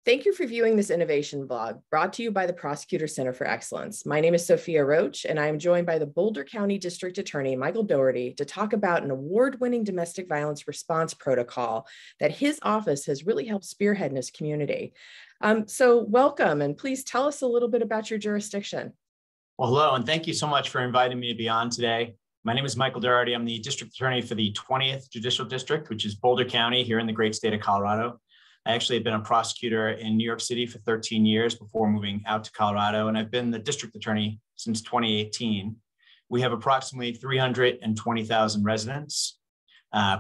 Thank you for viewing this innovation vlog brought to you by the Prosecutors Center for Excellence. My name is Sophia Roach, and I am joined by the Boulder County District Attorney, Michael Doherty, to talk about an award-winning domestic violence response protocol that his office has really helped spearhead in his community. So welcome, and please tell us a little bit about your jurisdiction. Well, hello, and thank you so much for inviting me to be on today. My name is Michael Doherty. I'm the District Attorney for the 20th Judicial District, which is Boulder County here in the great state of Colorado. I actually have been a prosecutor in New York City for 13 years before moving out to Colorado, and I've been the district attorney since 2018. We have approximately 320,000 residents.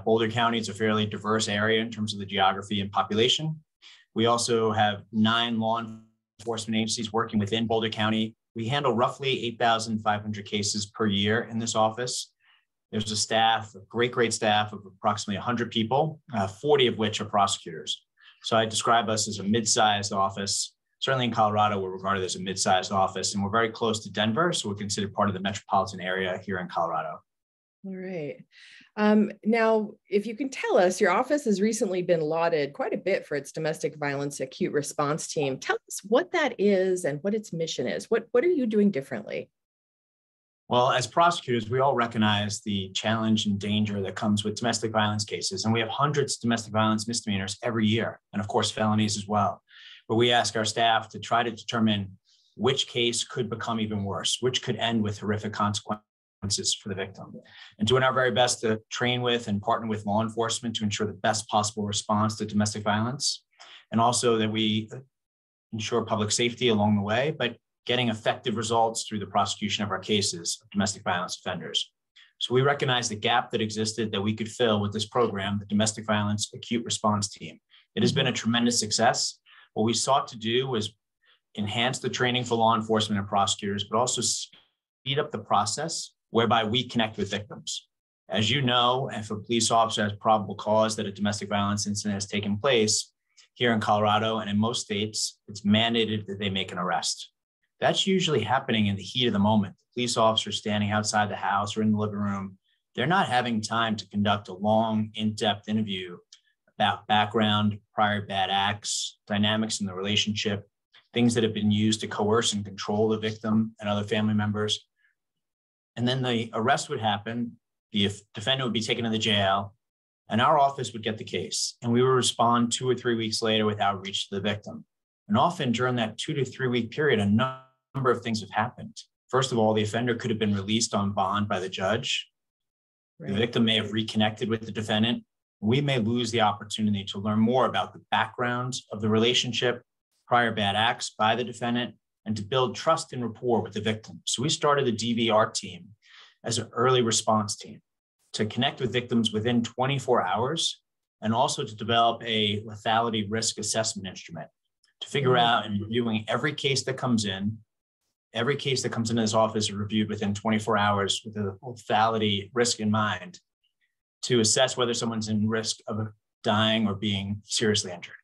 Boulder County is a fairly diverse area in terms of the geography and population. We also have 9 law enforcement agencies working within Boulder County. We handle roughly 8,500 cases per year in this office. There's a staff, a great staff of approximately 100 people, 40 of which are prosecutors. So I describe us as a mid-sized office. Certainly in Colorado, we're regarded as a mid-sized office, and we're very close to Denver, so we're considered part of the metropolitan area here in Colorado. All right. Now, if you can tell us, your office has recently been lauded quite a bit for its domestic violence acute response team. Tell us what that is and what its mission is. What are you doing differently? Well, as prosecutors, we all recognize the challenge and danger that comes with domestic violence cases. And we have hundreds of domestic violence misdemeanors every year, and of course, felonies as well. But we ask our staff to try to determine which case could become even worse, which could end with horrific consequences for the victim. And doing our very best to train with and partner with law enforcement to ensure the best possible response to domestic violence. And also that we ensure public safety along the way, but getting effective results through the prosecution of our cases of domestic violence offenders. So we recognize the gap that existed that we could fill with this program, the Domestic Violence Acute Response Team. It has been a tremendous success. What we sought to do was enhance the training for law enforcement and prosecutors, but also speed up the process whereby we connect with victims. As you know, if a police officer has probable cause that a domestic violence incident has taken place here in Colorado and in most states, it's mandated that they make an arrest. That's usually happening in the heat of the moment. The police officer standing outside the house or in the living room, they're not having time to conduct a long, in-depth interview about background, prior bad acts, dynamics in the relationship, things that have been used to coerce and control the victim and other family members. And then the arrest would happen, the defendant would be taken to the jail, and our office would get the case. And we would respond 2 or 3 weeks later with outreach to the victim. And often during that 2 to 3 week period, a number of things have happened. First of all, the offender could have been released on bond by the judge. Right. The victim may have reconnected with the defendant. We may lose the opportunity to learn more about the background of the relationship, prior bad acts by the defendant, and to build trust and rapport with the victim. So we started the DVR team as an early response team to connect with victims within 24 hours and also to develop a lethality risk assessment instrument to figure out and reviewing every case that comes in. Every case that comes into this office is reviewed within 24 hours with the lethality risk in mind to assess whether someone's in risk of dying or being seriously injured.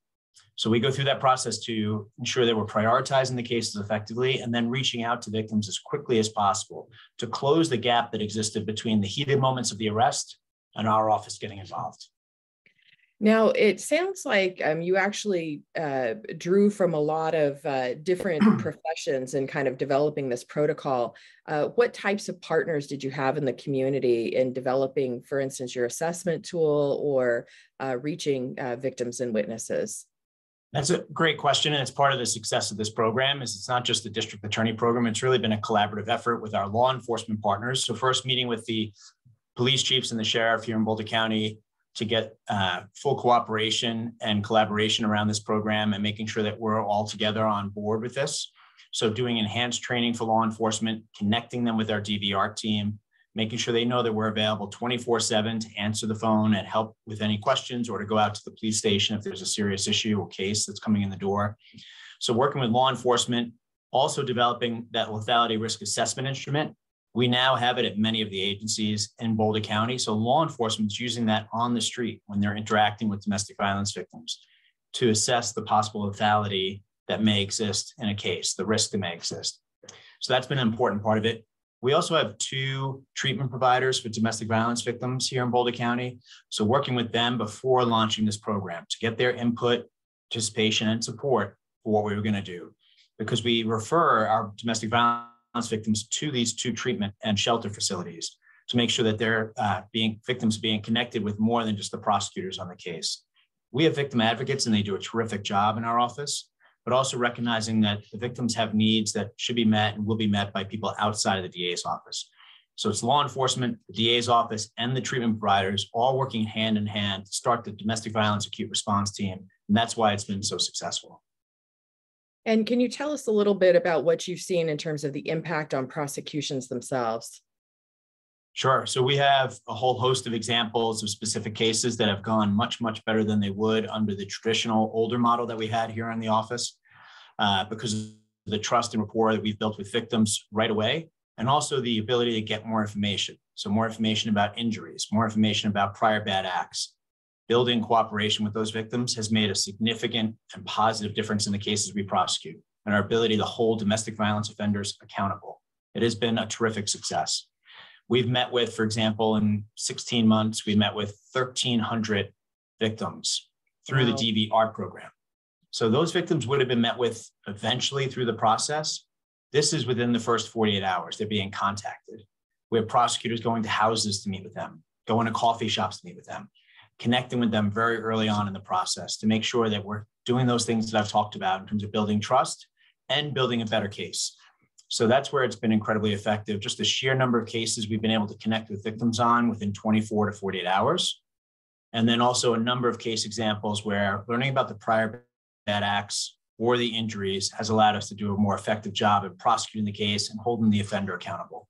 So we go through that process to ensure that we're prioritizing the cases effectively and then reaching out to victims as quickly as possible to close the gap that existed between the heated moments of the arrest and our office getting involved. Now, it sounds like you actually drew from a lot of different professions in kind of developing this protocol. What types of partners did you have in the community in developing, for instance, your assessment tool or reaching victims and witnesses? That's a great question. And it's part of the success of this program is it's not just the district attorney program. It's really been a collaborative effort with our law enforcement partners. So first meeting with the police chiefs and the sheriff here in Boulder County to get full cooperation and collaboration around this program and making sure that we're all together on board with this. So doing enhanced training for law enforcement, connecting them with our DVR team, making sure they know that we're available 24/7 to answer the phone and help with any questions or to go out to the police station if there's a serious issue or case that's coming in the door. So working with law enforcement, also developing that lethality risk assessment instrument. We now have it at many of the agencies in Boulder County. So law enforcement is using that on the street when they're interacting with domestic violence victims to assess the possible lethality that may exist in a case, the risk that may exist. So that's been an important part of it. We also have 2 treatment providers for domestic violence victims here in Boulder County. So working with them before launching this program to get their input participation, and support for what we were going to do, because we refer our domestic violence victims to these 2 treatment and shelter facilities to make sure that they're victims being connected with more than just the prosecutors on the case. We have victim advocates, and they do a terrific job in our office, but also recognizing that the victims have needs that should be met and will be met by people outside of the DA's office. So it's law enforcement, the DA's office, and the treatment providers all working hand in hand to start the domestic violence acute response team. And that's why it's been so successful. And can you tell us a little bit about what you've seen in terms of the impact on prosecutions themselves? Sure. So we have a whole host of examples of specific cases that have gone much, much better than they would under the traditional older model that we had here in the office, because of the trust and rapport that we've built with victims right away, and also the ability to get more information. So more information about injuries, more information about prior bad acts. Building cooperation with those victims has made a significant and positive difference in the cases we prosecute and our ability to hold domestic violence offenders accountable. It has been a terrific success. We've met with, for example, in 16 months, we met with 1,300 victims through the DV-ART program. So those victims would have been met with eventually through the process. This is within the first 48 hours, they're being contacted. We have prosecutors going to houses to meet with them, going to coffee shops to meet with them, connecting with them very early on in the process to make sure that we're doing those things that I've talked about in terms of building trust and building a better case. So that's where it's been incredibly effective. Just the sheer number of cases we've been able to connect with victims on within 24 to 48 hours. And then also a number of case examples where learning about the prior bad acts or the injuries has allowed us to do a more effective job of prosecuting the case and holding the offender accountable.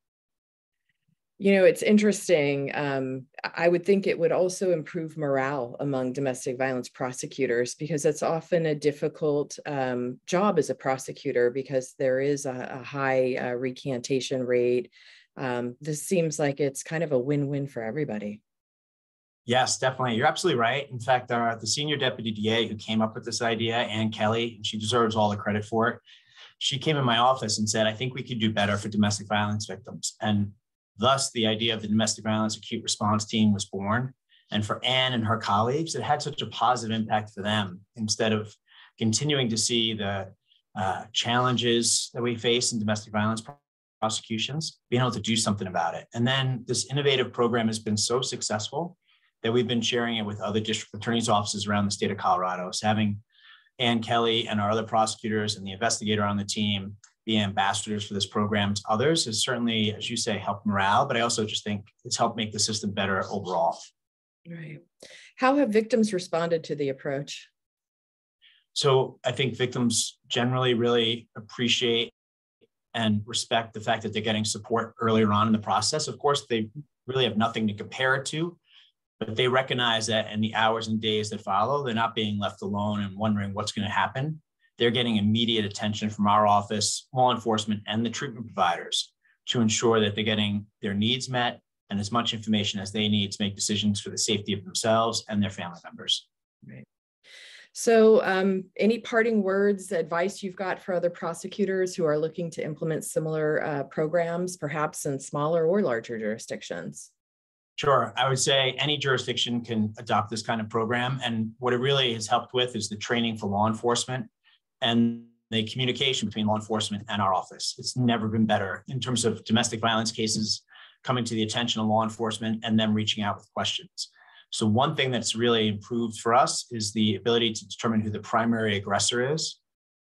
You know, it's interesting. I would think it would also improve morale among domestic violence prosecutors, because it's often a difficult job as a prosecutor because there is a high recantation rate. This seems like it's kind of a win-win for everybody. Yes, definitely. You're absolutely right. In fact, the senior deputy DA who came up with this idea, Ann Kelly, and she deserves all the credit for it. She came in my office and said, I think we could do better for domestic violence victims. And thus, the idea of the domestic violence acute response team was born. And for Ann and her colleagues, it had such a positive impact for them. Instead of continuing to see the challenges that we face in domestic violence prosecutions, being able to do something about it. And then this innovative program has been so successful that we've been sharing it with other district attorneys' offices around the state of Colorado. So having Ann Kelly and our other prosecutors and the investigator on the team be ambassadors for this program to others has certainly, as you say, helped morale, but I also just think it's helped make the system better overall. Right. How have victims responded to the approach? So I think victims generally really appreciate and respect the fact that they're getting support earlier on in the process. Of course, they really have nothing to compare it to, but they recognize that in the hours and days that follow, they're not being left alone and wondering what's going to happen. They're getting immediate attention from our office, law enforcement, and the treatment providers to ensure that they're getting their needs met and as much information as they need to make decisions for the safety of themselves and their family members. Right. So any parting words, advice you've got for other prosecutors who are looking to implement similar programs, perhaps in smaller or larger jurisdictions? Sure. I would say any jurisdiction can adopt this kind of program. And what it really has helped with is the training for law enforcement and the communication between law enforcement and our office. It's never been better in terms of domestic violence cases coming to the attention of law enforcement and them reaching out with questions. So one thing that's really improved for us is the ability to determine who the primary aggressor is.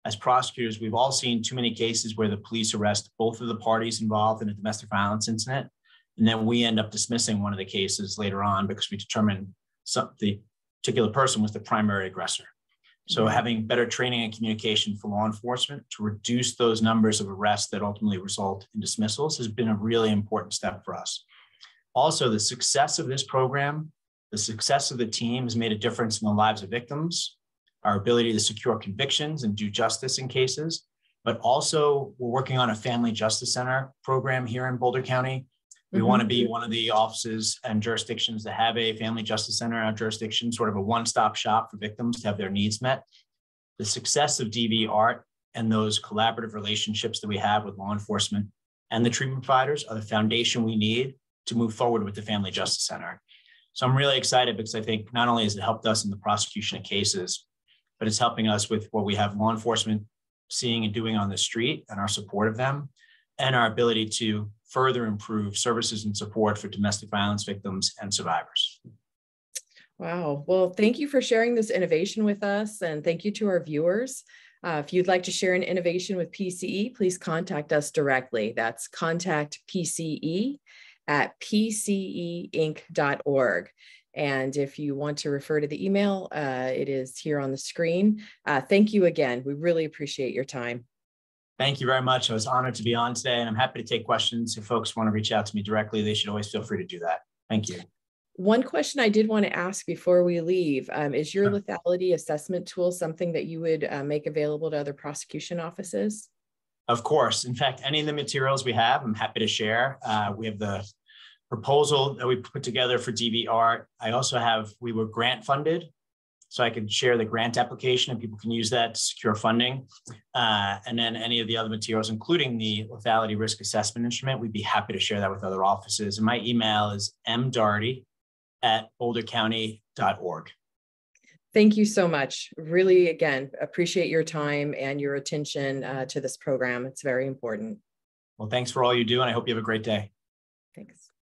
As prosecutors, we've all seen too many cases where the police arrest both of the parties involved in a domestic violence incident, and then we end up dismissing one of the cases later on because we determined the particular person was the primary aggressor. So having better training and communication for law enforcement to reduce those numbers of arrests that ultimately result in dismissals has been a really important step for us. Also, the success of this program, the success of the team has made a difference in the lives of victims, our ability to secure convictions and do justice in cases, but also we're working on a family justice center program here in Boulder County. We want to be one of the offices and jurisdictions that have a family justice center in our jurisdiction, sort of a one-stop shop for victims to have their needs met. The success of DV-ART and those collaborative relationships that we have with law enforcement and the treatment providers are the foundation we need to move forward with the Family Justice Center. So I'm really excited because I think not only has it helped us in the prosecution of cases, but it's helping us with what we have law enforcement seeing and doing on the street and our support of them, and our ability to further improve services and support for domestic violence victims and survivors. Wow. Well, thank you for sharing this innovation with us, and thank you to our viewers. If you'd like to share an innovation with PCE, please contact us directly. That's contact PCE@pceinc.org. And if you want to refer to the email, it is here on the screen. Thank you again. We really appreciate your time. Thank you very much. I was honored to be on today, and I'm happy to take questions. If folks want to reach out to me directly, they should always feel free to do that. Thank you. One question I did want to ask before we leave, is your lethality assessment tool something that you would make available to other prosecution offices? Of course. In fact, any of the materials we have, I'm happy to share. We have the proposal that we put together for DVR. We were grant funded, so I could share the grant application and people can use that to secure funding. And then any of the other materials, including the lethality risk assessment instrument, we'd be happy to share that with other offices. And my email is mdoherty@bouldercounty.org. Thank you so much. Really, again, appreciate your time and your attention to this program. It's very important. Well, thanks for all you do, and I hope you have a great day. Thanks.